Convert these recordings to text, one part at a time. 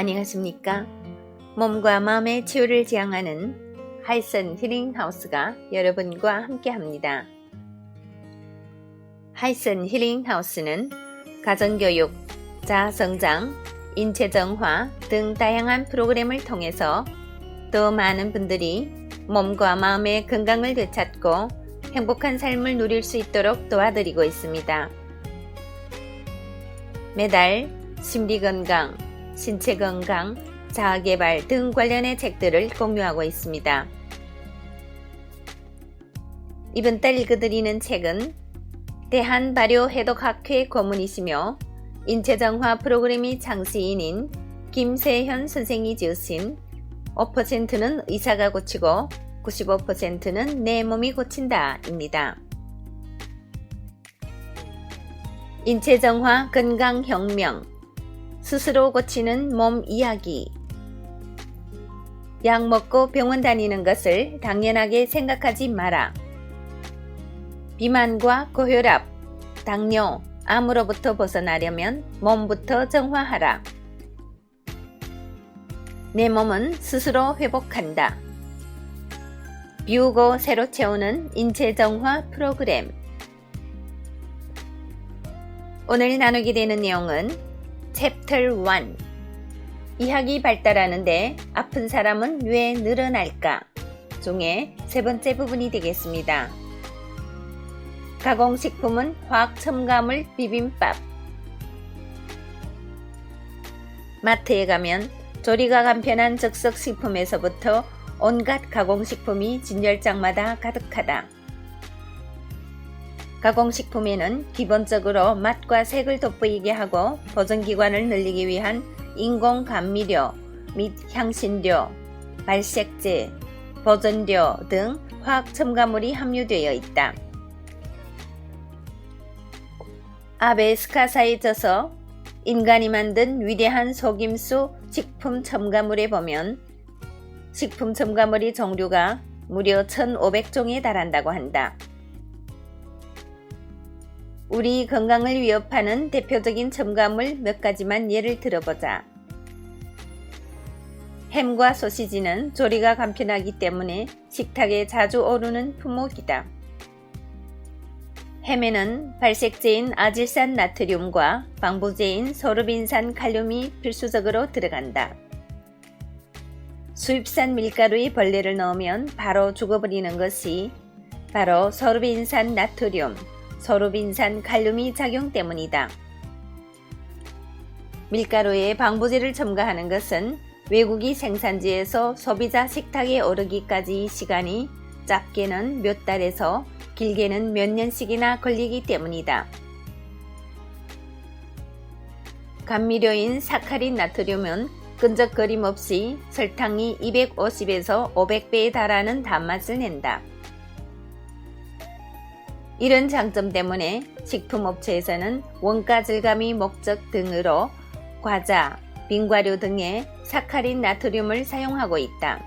안녕하십니까? 몸과 마음의 치유를 지향하는 하이슨 힐링하우스가 여러분과 함께합니다. 하이슨 힐링하우스는 가정교육, 자아성장, 인체정화 등 다양한 프로그램을 통해서 더 많은 분들이 몸과 마음의 건강을 되찾고 행복한 삶을 누릴 수 있도록 도와드리고 있습니다. 매달 심리건강, 신체건강, 자아개발 등 관련의 책들을 공유하고 있습니다. 이번 달 읽어드리는 책은 대한발효해독학회 고문이시며 인체정화 프로그램이 창시인인 김세현 선생이 지으신 5%는 의사가 고치고 95%는 내 몸이 고친다 입니다. 인체정화 건강혁명, 스스로 고치는 몸 이야기. 약 먹고 병원 다니는 것을 당연하게 생각하지 마라. 비만과 고혈압, 당뇨, 암으로부터 벗어나려면 몸부터 정화하라. 내 몸은 스스로 회복한다. 비우고 새로 채우는 인체정화 프로그램. 오늘 나누게 되는 내용은 챕터 1. 이학이 발달하는데 아픈 사람은 왜 늘어날까? 중에 세 번째 부분이 되겠습니다. 가공식품은 화학 첨가물 비빔밥. 마트에 가면 조리가 간편한 즉석식품에서부터 온갖 가공식품이 진열장마다 가득하다. 가공식품에는 기본적으로 맛과 색을 돋보이게 하고 보존기간을 늘리기 위한 인공 감미료 및 향신료, 발색제, 보존료 등 화학 첨가물이 함유되어 있다. 아베스카사에 져서 인간이 만든 위대한 속임수 식품 첨가물에 보면 식품 첨가물의 종류가 무려 1,500종에 달한다고 한다. 우리 건강을 위협하는 대표적인 첨가물 몇 가지만 예를 들어보자. 햄과 소시지는 조리가 간편하기 때문에 식탁에 자주 오르는 품목이다. 햄에는 발색제인 아질산 나트륨과 방부제인 소르빈산 칼륨이 필수적으로 들어간다. 수입산 밀가루에 벌레를 넣으면 바로 죽어버리는 것이 바로 소르빈산 나트륨, 소르빈산 칼륨이 작용 때문이다. 밀가루에 방부제를 첨가하는 것은 외국이 생산지에서 소비자 식탁에 오르기까지 시간이 짧게는 몇 달에서 길게는 몇 년씩이나 걸리기 때문이다. 감미료인 사카린 나트륨은 끈적거림 없이 설탕이 250에서 500배에 달하는 단맛을 낸다. 이런 장점 때문에 식품업체에서는 원가 절감이 목적 등으로 과자, 빙과류 등에 사카린 나트륨을 사용하고 있다.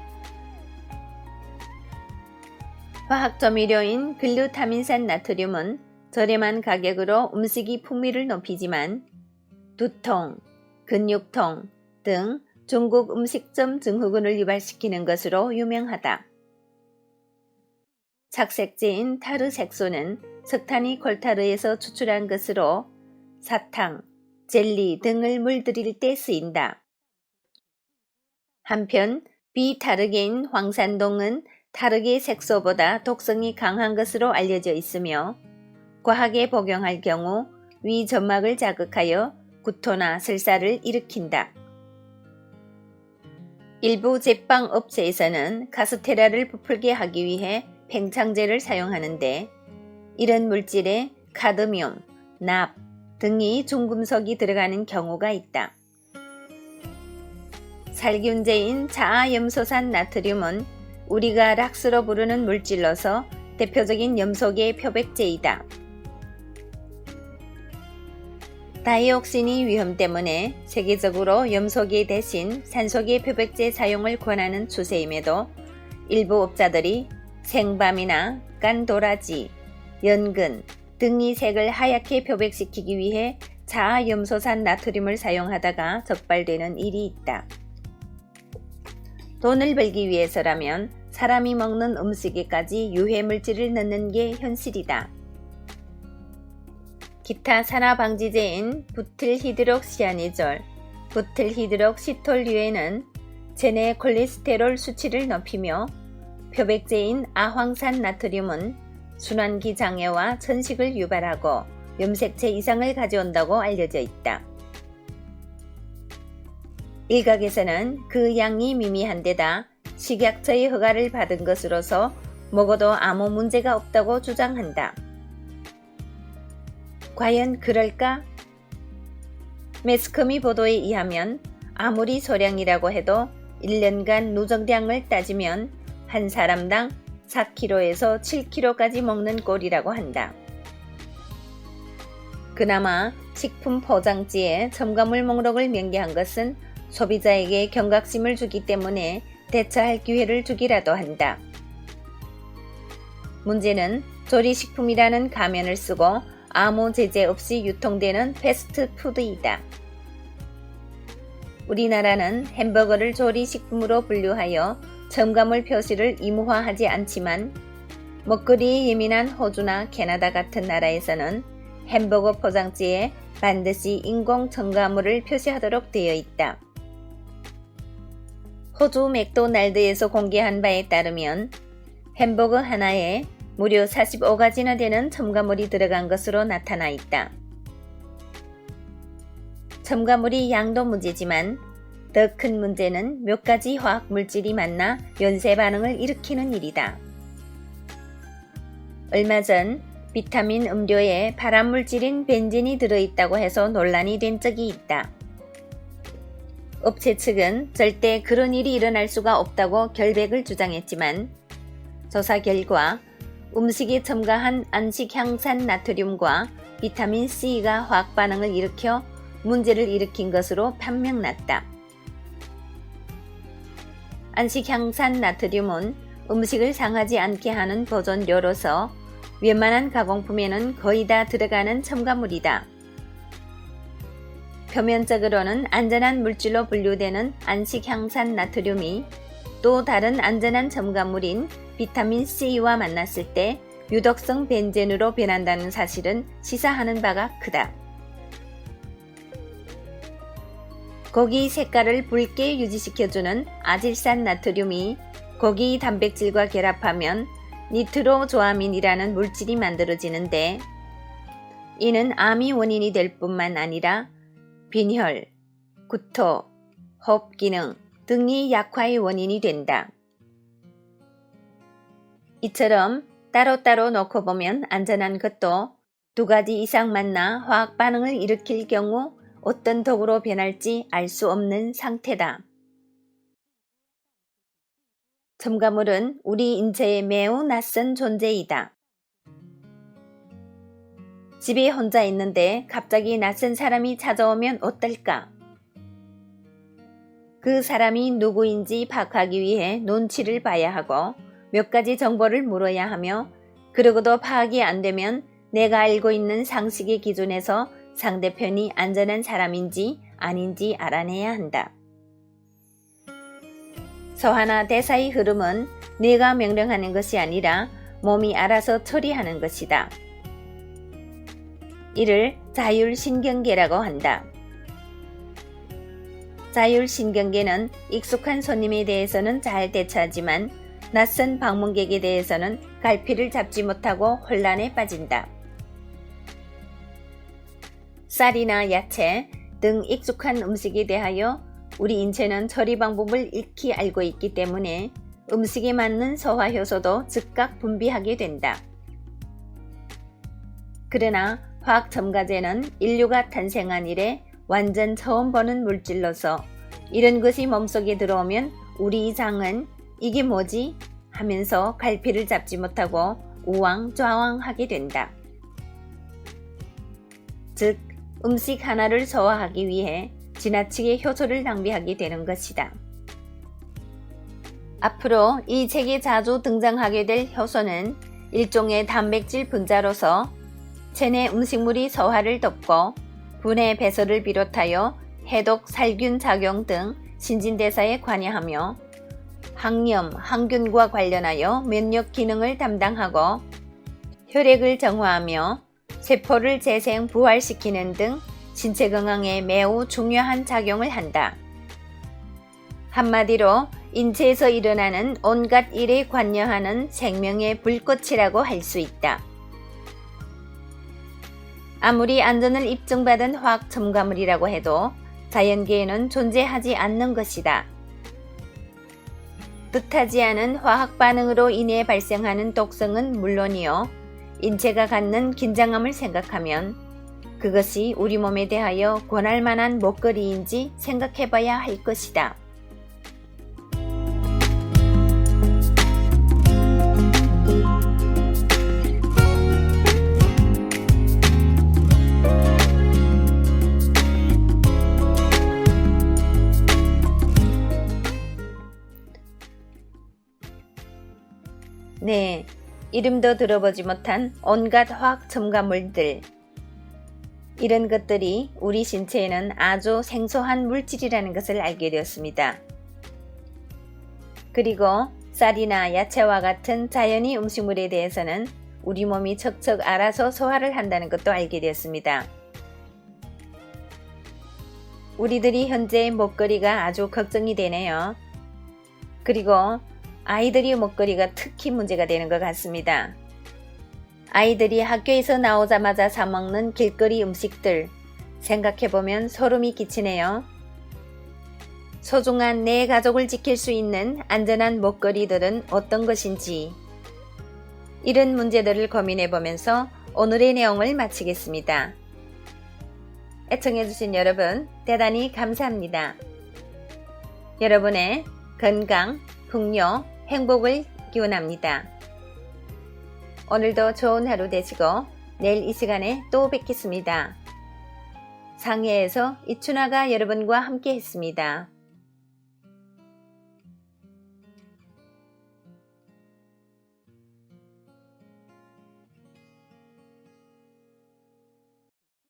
화학조미료인 글루타민산 나트륨은 저렴한 가격으로 음식의 풍미를 높이지만 두통, 근육통 등 중국 음식점 증후군을 유발시키는 것으로 유명하다. 착색제인 타르색소는 석탄이 콜타르에서 추출한 것으로 사탕, 젤리 등을 물들일 때 쓰인다. 한편 비타르게인 황산동은 타르게 색소보다 독성이 강한 것으로 알려져 있으며 과하게 복용할 경우 위 점막을 자극하여 구토나 설사를 일으킨다. 일부 제빵 업체에서는 카스테라를 부풀게 하기 위해 팽창제를 사용하는데 이런 물질에 카드뮴, 납 등이 중금속이 들어가는 경우가 있다. 살균제인 자아염소산 나트륨은 우리가 락스로 부르는 물질로서 대표적인 염소계 표백제이다. 다이옥신의 위험 때문에 세계적으로 염소계 대신 산소계 표백제 사용을 권하는 추세임에도 일부 업자들이 생밤이나 깐도라지, 연근 등의 색을 하얗게 표백시키기 위해 자아염소산 나트륨을 사용하다가 적발되는 일이 있다. 돈을 벌기 위해서라면 사람이 먹는 음식에까지 유해물질을 넣는 게 현실이다. 기타 산화방지제인 부틸히드록시아니졸, 부틸히드록시톨류에는 체내 콜레스테롤 수치를 높이며 표백제인 아황산 나트륨은 순환기 장애와 천식을 유발하고 염색체 이상을 가져온다고 알려져 있다. 일각에서는 그 양이 미미한 데다 식약처의 허가를 받은 것으로서 먹어도 아무 문제가 없다고 주장한다. 과연 그럴까? 매스컴이 보도에 의하면 아무리 소량이라고 해도 1년간 누적량을 따지면 한 사람당 4kg에서 7kg까지 먹는 꼴이라고 한다. 그나마 식품 포장지에 첨가물 목록을 명기한 것은 소비자에게 경각심을 주기 때문에 대처할 기회를 주기라도 한다. 문제는 조리식품이라는 가면을 쓰고 아무 제재 없이 유통되는 패스트푸드이다. 우리나라는 햄버거를 조리식품으로 분류하여 첨가물 표시를 의무화하지 않지만 먹거리에 예민한 호주나 캐나다 같은 나라에서는 햄버거 포장지에 반드시 인공 첨가물을 표시하도록 되어 있다. 호주 맥도날드에서 공개한 바에 따르면 햄버거 하나에 무려 45가지나 되는 첨가물이 들어간 것으로 나타나 있다. 첨가물이 양도 문제지만 더 큰 문제는 몇 가지 화학 물질이 만나 연쇄 반응을 일으키는 일이다. 얼마 전 비타민 음료에 발암물질인 벤젠이 들어있다고 해서 논란이 된 적이 있다. 업체 측은 절대 그런 일이 일어날 수가 없다고 결백을 주장했지만 조사 결과 음식에 첨가한 안식향산 나트륨과 비타민 C가 화학 반응을 일으켜 문제를 일으킨 것으로 판명났다. 안식향산 나트륨은 음식을 상하지 않게 하는 보존료로서 웬만한 가공품에는 거의 다 들어가는 첨가물이다. 표면적으로는 안전한 물질로 분류되는 안식향산 나트륨이 또 다른 안전한 첨가물인 비타민 C와 만났을 때 유독성 벤젠으로 변한다는 사실은 시사하는 바가 크다. 고기 색깔을 붉게 유지시켜주는 아질산 나트륨이 고기 단백질과 결합하면 니트로조아민이라는 물질이 만들어지는데 이는 암이 원인이 될 뿐만 아니라 빈혈, 구토, 호흡 기능 등의 약화의 원인이 된다. 이처럼 따로따로 놓고 보면 안전한 것도 2가지 이상 만나 화학 반응을 일으킬 경우 어떤 독으로 변할지 알 수 없는 상태다. 첨가물은 우리 인체에 매우 낯선 존재이다. 집에 혼자 있는데 갑자기 낯선 사람이 찾아오면 어떨까? 그 사람이 누구인지 파악하기 위해 눈치를 봐야 하고 몇 가지 정보를 물어야 하며 그러고도 파악이 안 되면 내가 알고 있는 상식의 기준에서 상대편이 안전한 사람인지 아닌지 알아내야 한다. 소화나 대사의 흐름은 내가 명령하는 것이 아니라 몸이 알아서 처리하는 것이다. 이를 자율신경계라고 한다. 자율신경계는 익숙한 손님에 대해서는 잘 대처하지만 낯선 방문객에 대해서는 갈피를 잡지 못하고 혼란에 빠진다. 쌀이나 야채 등 익숙한 음식에 대하여 우리 인체는 처리 방법을 익히 알고 있기 때문에 음식에 맞는 소화효소도 즉각 분비하게 된다. 그러나 화학 첨가제는 인류가 탄생한 이래 완전 처음 보는 물질로서 이런 것이 몸속에 들어오면 우리 장은 이게 뭐지? 하면서 갈피를 잡지 못하고 우왕좌왕하게 된다. 즉 음식 하나를 소화하기 위해 지나치게 효소를 낭비하게 되는 것이다. 앞으로 이 책에 자주 등장하게 될 효소는 일종의 단백질 분자로서 체내 음식물이 소화를 돕고 분해 배설을 비롯하여 해독, 살균 작용 등 신진대사에 관여하며 항염, 항균과 관련하여 면역 기능을 담당하고 혈액을 정화하며 세포를 재생, 부활시키는 등 신체 건강에 매우 중요한 작용을 한다. 한마디로 인체에서 일어나는 온갖 일에 관여하는 생명의 불꽃이라고 할 수 있다. 아무리 안전을 입증받은 화학 첨가물이라고 해도 자연계에는 존재하지 않는 것이다. 뜻하지 않은 화학 반응으로 인해 발생하는 독성은 물론이요, 인체가 갖는 긴장감을 생각하면 그것이 우리 몸에 대하여 권할 만한 먹거리인지 생각해봐야 할 것이다. 네, 이름도 들어보지 못한 온갖 화학 첨가물들. 이런 것들이 우리 신체에는 아주 생소한 물질이라는 것을 알게 되었습니다. 그리고 쌀이나 야채와 같은 자연의 음식물에 대해서는 우리 몸이 척척 알아서 소화를 한다는 것도 알게 되었습니다. 우리들이 현재 먹거리가 아주 걱정이 되네요. 그리고 아이들이 먹거리가 특히 문제가 되는 것 같습니다. 아이들이 학교에서 나오자마자 사 먹는 길거리 음식들, 생각해보면 소름이 끼치네요. 소중한 내 가족을 지킬 수 있는 안전한 먹거리들은 어떤 것인지, 이런 문제들을 고민해보면서 오늘의 내용을 마치겠습니다. 애청해주신 여러분 대단히 감사합니다. 여러분의 건강, 풍요, 행복을 기원합니다. 오늘도 좋은 하루 되시고 내일 이 시간에 또 뵙겠습니다. 상해에서 이춘아가 여러분과 함께 했습니다.